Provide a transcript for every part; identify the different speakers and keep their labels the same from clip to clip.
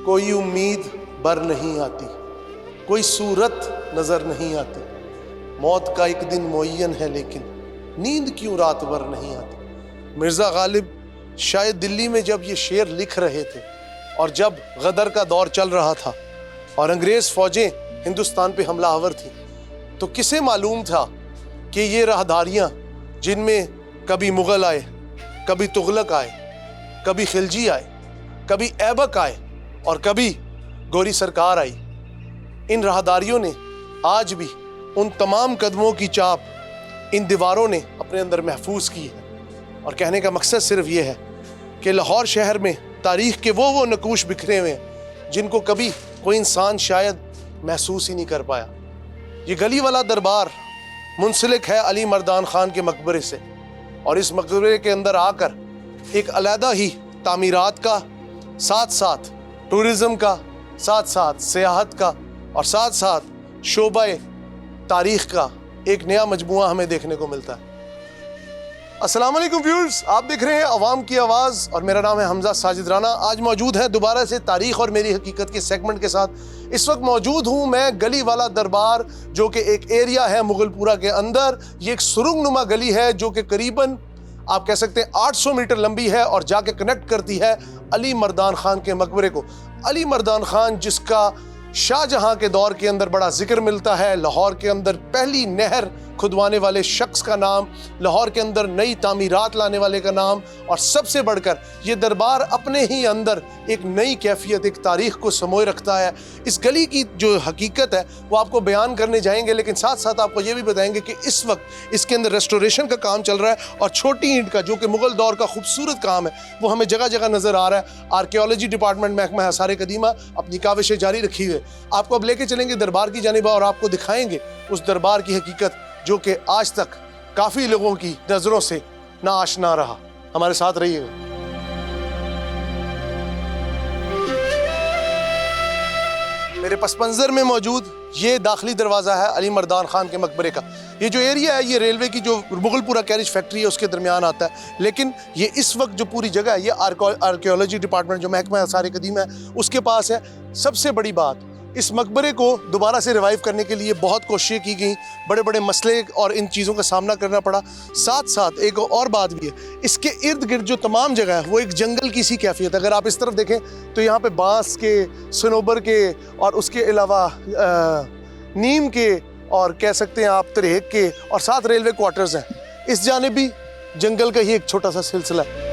Speaker 1: کوئی امید بر نہیں آتی، کوئی صورت نظر نہیں آتی، موت کا ایک دن معین ہے لیکن نیند کیوں رات بھر نہیں آتی۔ مرزا غالب شاید دلی میں جب یہ شعر لکھ رہے تھے اور جب غدر کا دور چل رہا تھا اور انگریز فوجیں ہندوستان پہ حملہ آور تھیں، تو کسے معلوم تھا کہ یہ راہداریاں جن میں کبھی مغل آئے، کبھی تغلق آئے، کبھی خلجی آئے، کبھی ایبک آئے اور کبھی گوری سرکار آئی، ان راہداریوں نے آج بھی ان تمام قدموں کی چاپ ان دیواروں نے اپنے اندر محفوظ کی ہے۔ اور کہنے کا مقصد صرف یہ ہے کہ لاہور شہر میں تاریخ کے وہ نقوش بکھرے ہوئے ہیں جن کو کبھی کوئی انسان شاید محسوس ہی نہیں کر پایا۔ یہ گلی والا دربار منسلک ہے علی مردان خان کے مقبرے سے، اور اس مقبرے کے اندر آ کر ایک علیحدہ ہی تعمیرات کا، ساتھ ساتھ ٹورزم کا، ساتھ ساتھ سیاحت کا اور ساتھ ساتھ شعبہ تاریخ کا ایک نیا مجموعہ ہمیں دیکھنے کو ملتا ہے۔ السلام علیکم ویورز، آپ دیکھ رہے ہیں عوام کی آواز اور میرا نام ہے حمزہ ساجد رانا۔ آج موجود ہیں دوبارہ سے تاریخ اور میری حقیقت کے سیگمنٹ کے ساتھ۔ اس وقت موجود ہوں میں گلی والا دربار، جو کہ ایک ایریا ہے مغل پورہ کے اندر۔ یہ ایک سرنگ نما گلی ہے جو کہ قریباً آپ کہہ سکتے ہیں 800 میٹر لمبی ہے اور جا کے کنیکٹ کرتی ہے علی مردان خان کے مقبرے کو۔ علی مردان خان جس کا شاہ جہاں کے دور کے اندر بڑا ذکر ملتا ہے، لاہور کے اندر پہلی نہر کھدوانے والے شخص کا نام، لاہور کے اندر نئی تعمیرات لانے والے کا نام، اور سب سے بڑھ کر یہ دربار اپنے ہی اندر ایک نئی کیفیت، ایک تاریخ کو سموئے رکھتا ہے۔ اس گلی کی جو حقیقت ہے وہ آپ کو بیان کرنے جائیں گے، لیکن ساتھ ساتھ آپ کو یہ بھی بتائیں گے کہ اس وقت اس کے اندر ریسٹوریشن کا کام چل رہا ہے، اور چھوٹی اینٹ کا جو کہ مغل دور کا خوبصورت کام ہے وہ ہمیں جگہ جگہ نظر آ رہا ہے۔ آرکیالوجی ڈپارٹمنٹ محکمہ آثار قدیمہ اپنی کاوشیں جاری رکھی ہوئے، آپ کو اب لے کے چلیں گے دربار کی جانب اور آپ کو دکھائیں گے اس دربار کی حقیقت جو کہ آج تک کافی لوگوں کی نظروں سے ناآشنا رہا۔ ہمارے ساتھ رہیے گا۔ میرے پس منظر میں موجود یہ داخلی دروازہ ہے علی مردان خان کے مقبرے کا۔ یہ جو ایریا ہے یہ ریلوے کی جو مغل پورہ کیریج فیکٹری ہے اس کے درمیان آتا ہے، لیکن یہ اس وقت جو پوری جگہ ہے یہ آرکیالوجی ڈپارٹمنٹ جو محکمہ آثار قدیمہ ہے اس کے پاس ہے۔ سب سے بڑی بات، اس مقبرے کو دوبارہ سے ریوائیو کرنے کے لیے بہت کوششیں کی گئیں، بڑے بڑے مسئلے اور ان چیزوں کا سامنا کرنا پڑا۔ ساتھ ساتھ ایک اور بات بھی ہے، اس کے ارد گرد جو تمام جگہ ہے وہ ایک جنگل کی سی کیفیت ہے۔ اگر آپ اس طرف دیکھیں تو یہاں پہ بانس کے، صنوبر کے اور اس کے علاوہ نیم کے اور کہہ سکتے ہیں آپ تریک کے، اور ساتھ ریلوے کوارٹرز ہیں۔ اس جانب بھی جنگل کا ہی ایک چھوٹا سا سلسلہ ہے۔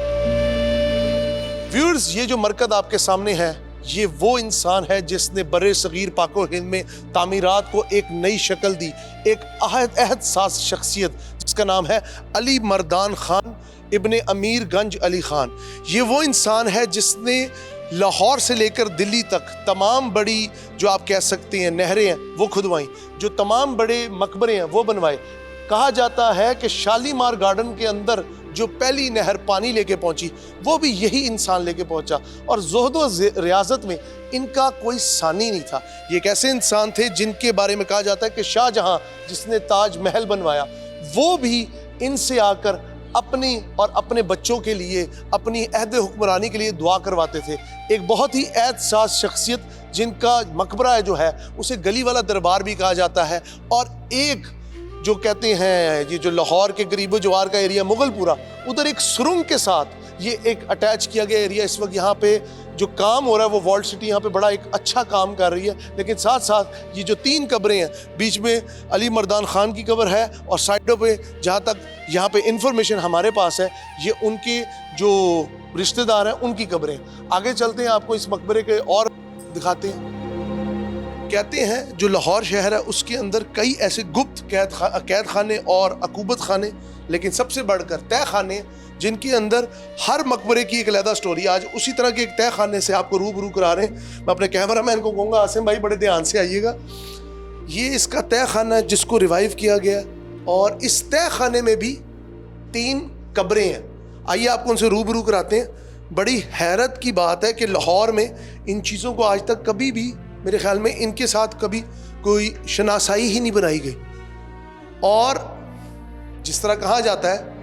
Speaker 1: ویورز، یہ جو مرکز آپ کے سامنے ہے یہ وہ انسان ہے جس نے برِ صغیر پاک و ہند میں تعمیرات کو ایک نئی شکل دی، ایک عہد ساز شخصیت جس کا نام ہے علی مردان خان ابن امیر گنج علی خان۔ یہ وہ انسان ہے جس نے لاہور سے لے کر دلی تک تمام بڑی جو آپ کہہ سکتے ہیں نہریں ہیں وہ کھدوائیں، جو تمام بڑے مقبرے ہیں وہ بنوائے۔ کہا جاتا ہے کہ شالیمار گارڈن کے اندر جو پہلی نہر پانی لے کے پہنچی وہ بھی یہی انسان لے کے پہنچا، اور زہد و ریاضت میں ان کا کوئی ثانی نہیں تھا۔ یہ ایک ایسے انسان تھے جن کے بارے میں کہا جاتا ہے کہ شاہ جہاں جس نے تاج محل بنوایا وہ بھی ان سے آ کر اپنی اور اپنے بچوں کے لیے، اپنی عہد حکمرانی کے لیے دعا کرواتے تھے۔ ایک بہت ہی عہد ساز شخصیت جن کا مقبرہ جو ہے اسے گلی والا دربار بھی کہا جاتا ہے، اور ایک جو کہتے ہیں یہ جو لاہور کے قریب و جوار کا ایریا مغل پورہ، ادھر ایک سرنگ کے ساتھ یہ ایک اٹیچ کیا گیا ایریا۔ اس وقت یہاں پہ جو کام ہو رہا ہے وہ والٹ سٹی یہاں پہ بڑا ایک اچھا کام کر رہی ہے، لیکن ساتھ ساتھ یہ جو 3 قبریں ہیں، بیچ میں علی مردان خان کی قبر ہے اور سائڈوں پہ جہاں تک یہاں پہ انفارمیشن ہمارے پاس ہے یہ ان کے جو رشتہ دار ہیں ان کی قبریں۔ آگے چلتے ہیں، آپ کو اس مقبرے کے اور دکھاتے ہیں۔ کہتے ہیں جو لاہور شہر ہے اس کے اندر کئی ایسے گپت قید خانے اور عقوبت خانے، لیکن سب سے بڑھ کر تہ خانے جن کے اندر ہر مقبرے کی ایک علیحدہ سٹوری۔ آج اسی طرح کے ایک تہ خانے سے آپ کو روبرو کرا رہے ہیں۔ میں اپنے کیمرہ مین کو کہوں گا عاصم بھائی بڑے دھیان سے آئیے گا۔ یہ اس کا تہ خانہ ہے جس کو ریوائیو کیا گیا، اور اس تہ خانے میں بھی 3 قبریں ہیں۔ آئیے آپ کو ان سے روبرو کراتے ہیں۔ بڑی حیرت کی بات ہے کہ لاہور میں ان چیزوں کو آج تک کبھی بھی میرے خیال میں ان کے ساتھ کبھی کوئی شناسائی ہی نہیں بنائی گئی، اور جس طرح کہا جاتا ہے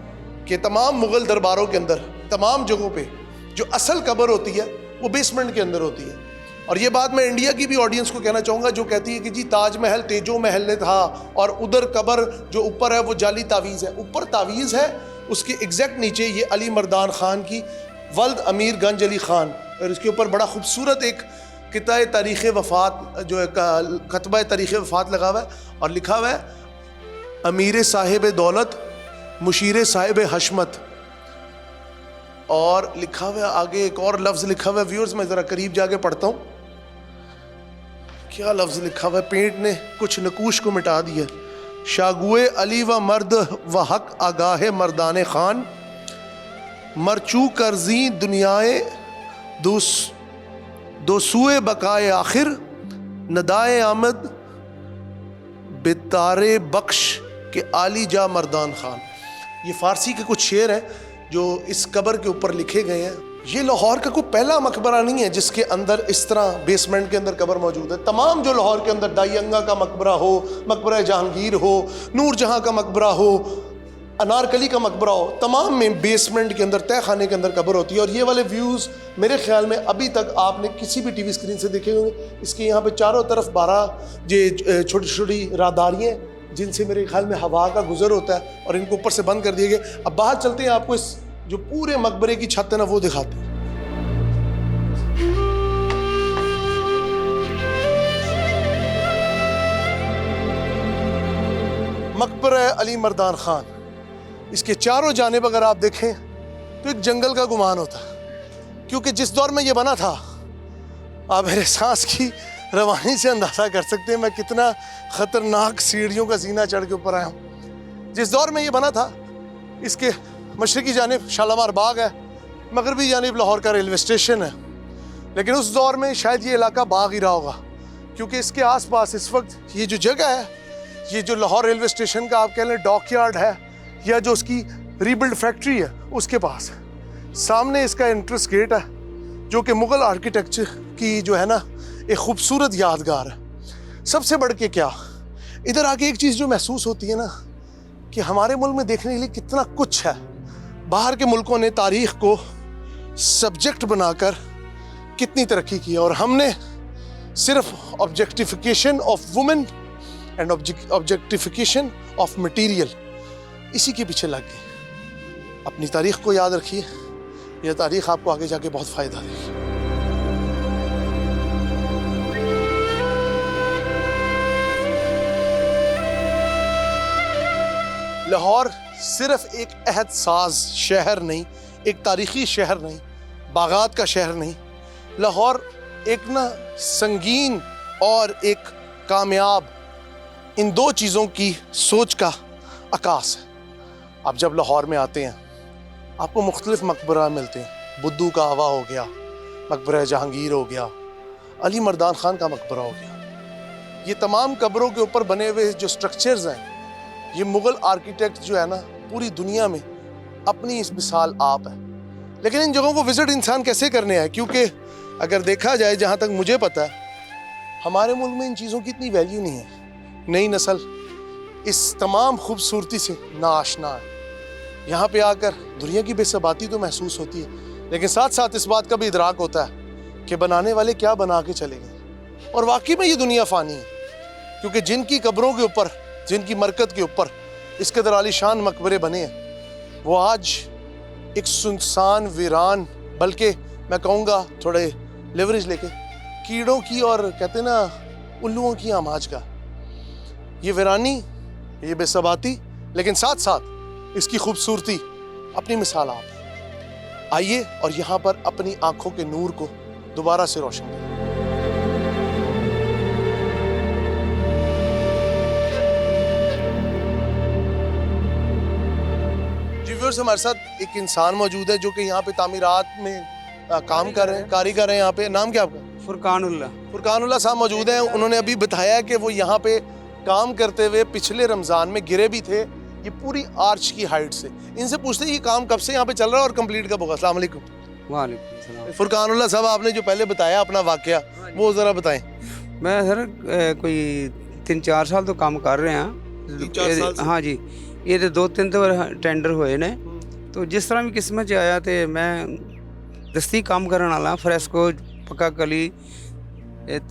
Speaker 1: کہ تمام مغل درباروں کے اندر تمام جگہوں پہ جو اصل قبر ہوتی ہے وہ بیسمنٹ کے اندر ہوتی ہے، اور یہ بات میں انڈیا کی بھی آڈینس کو کہنا چاہوں گا جو کہتی ہے کہ جی تاج محل تیجو محل نے تھا اور ادھر قبر جو اوپر ہے وہ جعلی تعویذ ہے. اوپر تعویذ ہے, اس کے ایگزیکٹ نیچے یہ علی مردان خان کی ولد امیر گنج علی خان, اور اس کے اوپر بڑا خوبصورت ایک قطعہ تاریخ وفات جو ہے کتبہ تاریخ وفات لگا ہوا ہے اور لکھا ہوا ہے امیر صاحب دولت مشیر صاحب حشمت. اور لکھا ہوا ہے آگے ایک اور لفظ لکھا ہوا ہے, ویورز میں ذرا قریب جا کے پڑھتا ہوں کیا لفظ لکھا ہوا ہے, پینٹ نے کچھ نقوش کو مٹا دیا. شاگوئے علی و مرد و حق آگاہ مردان خان مرچو کرزی دنیائے دو سوئے بقائے آخر ندائے آمد بتارے بخش کے عالی جا مردان خان. یہ فارسی کے کچھ شعر ہیں جو اس قبر کے اوپر لکھے گئے ہیں. یہ لاہور کا کوئی پہلا مقبرہ نہیں ہے جس کے اندر اس طرح بیسمنٹ کے اندر قبر موجود ہے. تمام جو لاہور کے اندر دائی انگا کا مقبرہ ہو, مقبرہ جہانگیر ہو, نور جہاں کا مقبرہ ہو, انارکلی کا مقبرہ ہو, تمام میں بیسمنٹ کے اندر تہ خانے کے اندر قبر ہوتی ہے. اور یہ والے ویوز میرے خیال میں ابھی تک آپ نے کسی بھی ٹی وی اسکرین سے دیکھے ہوں گے. اس کے یہاں پہ چاروں طرف 12 یہ چھوٹی چھوٹی راہداریاں جن سے میرے خیال میں ہوا کا گزر ہوتا ہے اور ان کو اوپر سے بند کر دیے گئے. اب باہر چلتے ہیں, آپ کو اس جو پورے مقبرے کی چھت ہے نا وہ دکھاتے ہیں. مقبرہ علی مردان خان, اس کے چاروں جانب اگر آپ دیکھیں تو ایک جنگل کا گمان ہوتا ہے, کیونکہ جس دور میں یہ بنا تھا آپ میرے سانس کی روانی سے اندازہ کر سکتے ہیں میں کتنا خطرناک سیڑھیوں کا زینہ چڑھ کے اوپر آیا ہوں. جس دور میں یہ بنا تھا اس کے مشرقی جانب شالامار باغ ہے, مغربی جانب لاہور کا ریلوے اسٹیشن ہے, لیکن اس دور میں شاید یہ علاقہ باغ ہی رہا ہوگا کیونکہ اس کے آس پاس اس وقت یہ جو جگہ ہے, یہ جو لاہور ریلوے اسٹیشن کا آپ کہہ لیں ڈاک یارڈ ہے یا جو اس کی ریبلڈ فیکٹری ہے اس کے پاس ہے. سامنے اس کا انٹرس گیٹ ہے جو کہ مغل آرکیٹیکچر کی جو ہے نا ایک خوبصورت یادگار ہے. سب سے بڑھ کے کیا ادھر آ کے ایک چیز جو محسوس ہوتی ہے نا کہ ہمارے ملک میں دیکھنے کے لیے کتنا کچھ ہے. باہر کے ملکوں نے تاریخ کو سبجیکٹ بنا کر کتنی ترقی کی اور ہم نے صرف objectification of women and objectification of material اسی کے پیچھے لگ گئے. اپنی تاریخ کو یاد رکھیے, یہ تاریخ آپ کو آگے جا کے بہت فائدہ دے گی. لاہور صرف ایک عہد ساز شہر نہیں, ایک تاریخی شہر نہیں, باغات کا شہر نہیں. لاہور ایک نا سنگین اور ایک کامیاب ان دو چیزوں کی سوچ کا عکاس ہے. آپ جب لاہور میں آتے ہیں آپ کو مختلف مقبرہ ملتے ہیں. بدھو کا آوا ہو گیا, مقبرہ جہانگیر ہو گیا, علی مردان خان کا مقبرہ ہو گیا. یہ تمام قبروں کے اوپر بنے ہوئے جو سٹرکچرز ہیں یہ مغل آرکیٹیکٹ جو ہے نا پوری دنیا میں اپنی اس مثال آپ ہے. لیکن ان جگہوں کو وزٹ انسان کیسے کرنے ہیں, کیونکہ اگر دیکھا جائے جہاں تک مجھے پتہ ہے ہمارے ملک میں ان چیزوں کی اتنی ویلیو نہیں ہے. نئی نسل اس تمام خوبصورتی سے ناآشنا ہے. یہاں پہ آ کر دنیا کی بے ثباتی تو محسوس ہوتی ہے, لیکن ساتھ ساتھ اس بات کا بھی ادراک ہوتا ہے کہ بنانے والے کیا بنا کے چلے گئے. اور واقعی میں یہ دنیا فانی ہے, کیونکہ جن کی قبروں کے اوپر, جن کی مرکت کے اوپر اس قدر عالی شان مقبرے بنے ہیں وہ آج ایک سنسان ویران, بلکہ میں کہوں گا تھوڑے لیوریج لے کے کیڑوں کی اور کہتے ہیں نا الوؤں کی آماج کا یہ ویرانی, یہ بے ثباتی, لیکن ساتھ ساتھ اس کی خوبصورتی اپنی مثال آپ ہے. آئیے اور یہاں پر اپنی آنکھوں کے نور کو دوبارہ سے روشن کریں. جی ویورز, ہمارے ساتھ ایک انسان موجود ہے جو کہ یہاں پہ تعمیرات میں کام کر رہے ہیں, کاریگر ہیں. یہاں پہ نام کیا آپ کا؟
Speaker 2: فرقان اللہ.
Speaker 1: فرقان اللہ صاحب موجود ہیں. انہوں نے ابھی بتایا کہ وہ یہاں پہ کام کرتے ہوئے پچھلے رمضان میں گرے بھی تھے یہ پوری آرچ کی ہائٹ سے. ان سے پوچھتے ہیں یہ کام کب سے یہاں پہ چل رہا ہے اور کمپلیٹ کب ہوگا؟ السلام علیکم.
Speaker 2: وعلیکم السلام.
Speaker 1: فرقان اللہ صاحب, آپ نے جو پہلے بتایا اپنا واقعہ وہ ذرا بتائیں.
Speaker 2: میں سر کوئی 3-4 سال تو کام کر رہے ہیں. ہاں جی, یہ 2-3 تو ٹینڈر ہوئے نے, تو جس طرح بھی قسمت آیا تو میں دستی کام کرنے والا. فریسکو, پکا کلی,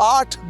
Speaker 1: 8